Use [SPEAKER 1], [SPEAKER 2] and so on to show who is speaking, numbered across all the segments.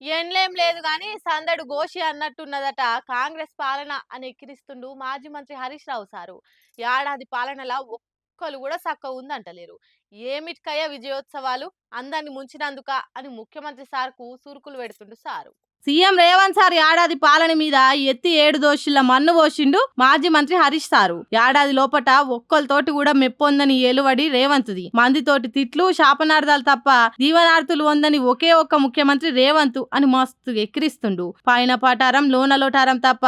[SPEAKER 1] ఎన్లేం లేదు గాని సందడు గోషి అన్నట్టున్నదట కాంగ్రెస్ పాలన అని ఎక్కిరిస్తుండు మాజీ మంత్రి హరీష్ రావు సారు. ఏడాది పాలనలా ఒక్కలు కూడా సక్క ఉందంటలేరు. ఏమిటికయ్యా విజయోత్సవాలు అందరిని ముంచినందుక అని ముఖ్యమంత్రి సార్కు సురుకులు పెడుతుండు సారు.
[SPEAKER 2] సీఎం రేవంత్ సార్ ఏడాది పాలన మీద ఎత్తి 7 దోషుల మన్ను పోసిండు మాజీ మంత్రి హరీష్ సారు. ఏడాది లోపట ఒక్కలతోటి కూడా మెప్పొందని ఏలువడి రేవంత్ది. మందితోటి తిట్లు శాపనార్థాలు తప్ప దీవనార్థులు వందని ఒకే ఒక్క ముఖ్యమంత్రి రేవంత్ అని మస్తు ఎక్కిరిస్తుండు. పైన పటారం లోన లోటారం తప్ప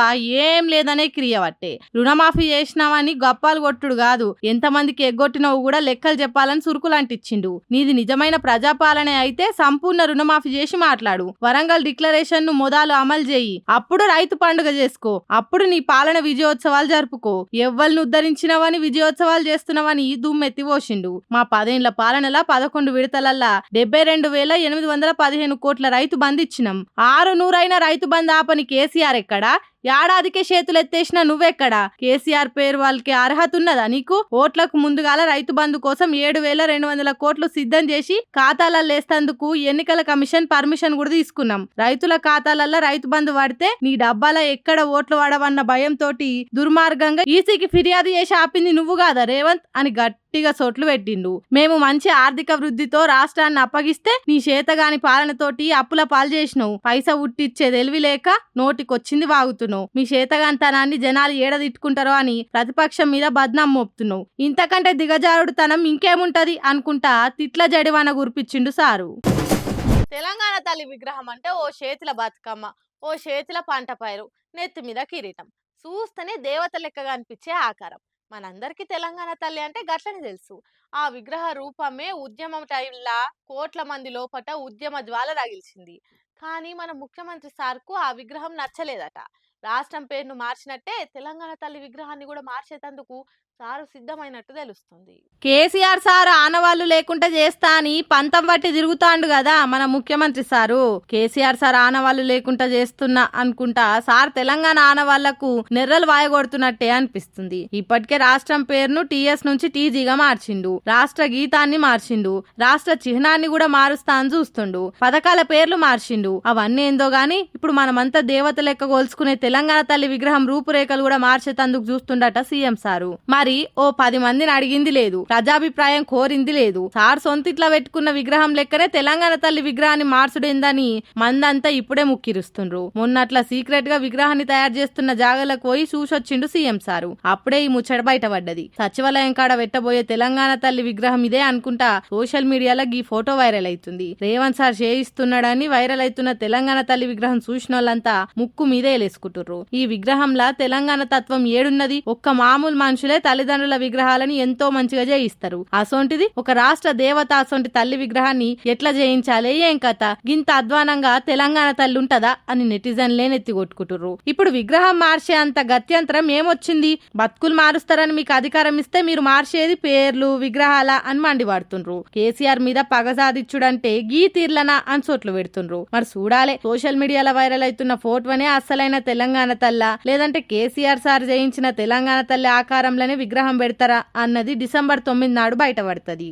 [SPEAKER 2] ఏం లేదనే క్రియవట్టే. రుణమాఫీ చేసినామని గప్పాలు కొట్టుడు కాదు, ఎంతమందికి ఎగ్గొట్టినవు కూడా లెక్కలు చెప్పాలని సురుకులంటిచ్చిండు. నీది నిజమైన ప్రజాపాలనే అయితే సంపూర్ణ రుణమాఫీ చేసి మాట్లాడు. వరంగల్ డిక్లరేషన్ మొదలు అమలు చేయి. అప్పుడు రైతు పండుగ చేసుకో. అప్పుడు నీ పాలన విజయోత్సవాలు జరుపుకో. ఎవ్వల్ని ఉద్ధరించినవని విజయోత్సవాలు చేస్తున్నవని దుమ్మెత్తి పోసిండు. మా 10 ఏళ్ల పాలనలా 11 విడతలల్లా 72,815 కోట్ల రైతు బంధు ఇచ్చినాం. 600 రైతు బంధు ఆపని కేసీఆర్ ఎక్కడా? ఏడాదికే చేతులెత్తేసిన నువ్వెక్కడా? కేసీఆర్ పేరు వాళ్ళకి అర్హత ఉన్నదా నీకు? ఓట్లకు ముందుగాల రైతు బంధు కోసం 7,200 కోట్లు సిద్ధం చేసి ఖాతాలలో వేస్తందుకు ఎన్నికల కమిషన్ పర్మిషన్ కూడా తీసుకున్నాం. రైతుల ఖాతాలలో రైతు బంధు పడితే నీ డబ్బాల ఎక్కడ ఓట్లు పడవన్న భయంతోటి దుర్మార్గంగా ఈసీకి ఫిర్యాదు చేసి ఆపింది నువ్వు కాదా రేవంత్ అని గట్టిగా సోట్లు పెట్టిండు. మేము మంచి ఆర్థిక వృద్ధితో రాష్ట్రాన్ని అప్పగిస్తే నీ చేతగాని పాలనతోటి అప్పుల పాలు చేసినావు. పైసా ఉట్టిచ్చే తెలివి లేక నోటికొచ్చింది వాగుతున్నావు. మీ చేతగాంతనాన్ని జనాలు ఏడదిట్టుకుంటారో అని ప్రతిపక్షం మీద బద్నాం మోపుతున్నావు. ఇంతకంటే దిగజారుడుతనం ఇంకేముంటది అనుకుంటా తిట్ల జడివాన గురిపించిండు సారు.
[SPEAKER 1] తెలంగాణ తల్లి విగ్రహం అంటే ఓ చేతిల బతుకమ్మ, ఓ చేతిల పంట పైరు, నెత్తి మీద కిరీటం, చూస్తేనే దేవత లెక్కగా అనిపించే ఆకారం. మనందరికీ తెలంగాణ తల్లి అంటే గట్లని తెలుసు. ఆ విగ్రహ రూపమే ఉద్యమం టైంలా కోట్ల మంది లోపట ఉద్యమ జ్వాల రగిల్చింది. కానీ మన ముఖ్యమంత్రి సార్కు ఆ విగ్రహం నచ్చలేదట. రాష్ట్రం పేరును మార్చినట్టే తెలంగాణ తల్లి విగ్రహాన్ని కూడా మార్చేటందుకు సారు సిద్ధమైనట్టు తెలుస్తుంది.
[SPEAKER 2] కేసీఆర్ సార్ ఆనవాళ్లు లేకుండా చేస్తా అని పంతం బట్టి తిరుగుతాండు కదా మన ముఖ్యమంత్రి సారు. కేసీఆర్ సార్ ఆనవాళ్లు లేకుండా చేస్తున్నా అనుకుంటా సార్ తెలంగాణ ఆనవాళ్లకు నెర్రలు వాయగొడుతున్నట్టే అనిపిస్తుంది. ఇప్పటికే రాష్ట్రం పేరును టీఎస్ నుంచి టీజీగా మార్చిండు. రాష్ట్ర గీతాన్ని మార్చిండు. రాష్ట్ర చిహ్నాన్ని కూడా మారుస్తా అని చూస్తుండు. పథకాల పేర్లు మార్చిండు. అవన్నీ ఏందో గాని ఇప్పుడు మనమంతా దేవత లెక్క కోల్చుకునే తెలంగాణ తల్లి విగ్రహం రూపురేఖలు కూడా మార్చేతందుకు చూస్తుండట సీఎం సారు. మరి ఓ 10 మందిని అడిగింది లేదు, ప్రజాభిప్రాయం కోరింది లేదు. సార్ సొంతిట్లా పెట్టుకున్న విగ్రహం లెక్కనే తెలంగాణ తల్లి విగ్రహాన్ని మార్చుడేందని మందంతా ఇప్పుడే ముక్కిరుస్తుండ్రు. మొన్నట్లా సీక్రెట్ గా విగ్రహాన్ని తయారు చేస్తున్న జాగాలకు పోయి చూసొచ్చిండు సీఎం సారు. అప్పుడే ఈ ముచ్చట బయటపడ్డది. సచివాలయం కాడ పెట్టబోయే తెలంగాణ తల్లి విగ్రహం ఇదే అనుకుంటా సోషల్ మీడియాలో ఈ ఫోటో వైరల్ అవుతుంది. రేవంత్ సార్ చేయిస్తున్నాడని వైరల్ అవుతున్న తెలంగాణ తల్లి విగ్రహం చూసిన వాళ్ళంతా ముక్కు మీదే లేసుకుంటుర్రు. ఈ విగ్రహంలా తెలంగాణ తత్వం ఏడున్నది? ఒక్క మామూలు మనుషులే తల్లిదండ్రుల విగ్రహాలని ఎంతో మంచిగా చేయిస్తారు. అసొంటిది ఒక రాష్ట్ర దేవత అసొంటి తల్లి విగ్రహాన్ని ఎట్లా చేయించాలి ఏం కథ? గింత అధ్వానంగా తెలంగాణ తల్లి ఉంటదా అని నెటిజన్లే నెత్తి కొట్టుకుంటుర్రు. ఇప్పుడు విగ్రహం మార్చే అంత గత్యంతరం ఏమొచ్చింది? బతుకులు మారుస్తారని మీకు అధికారం ఇస్తే మీరు మార్చేది పేర్లు విగ్రహాల అని మండిపడుతుండ్రు. కేసీఆర్ మీద పగ సాధించుడంటే గీ తీర్లనా అని చోట్లు పెడుతుండ్రు. మరి చూడాలే సోషల్ మీడియాలో వైరల్ అవుతున్న ఫోటోనే అసలైన తెలంగాణ తల్ల, లేదంటే కేసీఆర్ సార్ చేయించిన తెలంగాణ తల్లి ఆకారంలోనే విగ్రహం పెడతారా అన్నది డిసెంబర్ 9 నాడు బయటపడుతుంది.